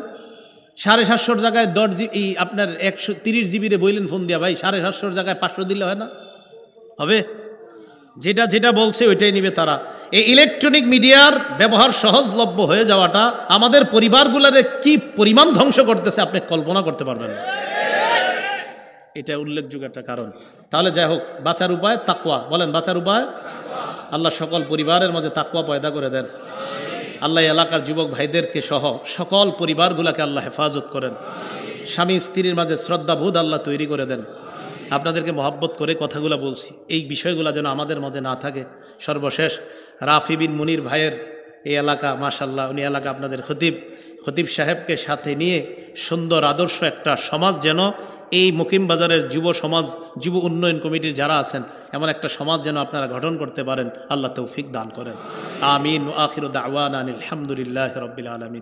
750 জায়গায় 10 জিবি, আপনার 130 জিবিরে বইলেন ফোন দিয়া, ভাই 750 জায়গায় 500 দিলে হয় না? হবে? যেটা যেটা বলছে ওইটাই নিবে তারা। এই ইলেকট্রনিক মিডিয়ার ব্যবহার সহজলভ্য হয়ে যাওয়াটা আমাদের পরিবারগুলোরে কি পরিমাণ ধ্বংস করতেছে আপনি কল্পনা করতে পারবেন না। এটা উল্লেখযোগ্য একটা কারণ। তাহলে যাই হোক, বাঁচার উপায় তাকওয়া। বলেন, বাঁচার উপায়? আল্লাহ সকল পরিবারের মাঝে তাকওয়া পয়দা করে দেন। আল্লাহ এলাকার যুবক ভাইদেরকে সহ সকল পরিবারগুলোকে আল্লাহ হেফাজত করেন। স্বামী স্ত্রীর মাঝে শ্রদ্ধাবোধ আল্লাহ তৈরি করে দেন। আপনাদেরকে মহব্বত করে কথাগুলো বলছি, এই বিষয়গুলো যেন আমাদের মাঝে না থাকে। সর্বশেষ রাফি বিন মুনির ভাইয়ের এই এলাকা, মাশাল্লাহ, উনি এলাকা আপনাদের খতিব সাহেবকে সাথে নিয়ে সুন্দর আদর্শ একটা সমাজ যেন এই মুকিম বাজারের যুব সমাজ, যুব উন্নয়ন কমিটির যারা আছেন, এমন একটা সমাজ যেন আপনারা গঠন করতে পারেন। আল্লাহ তৌফিক দান করেন। আমিন। আখিরু দাওয়ানা আনিল হামদুলিল্লাহি রাব্বিল আলামিন।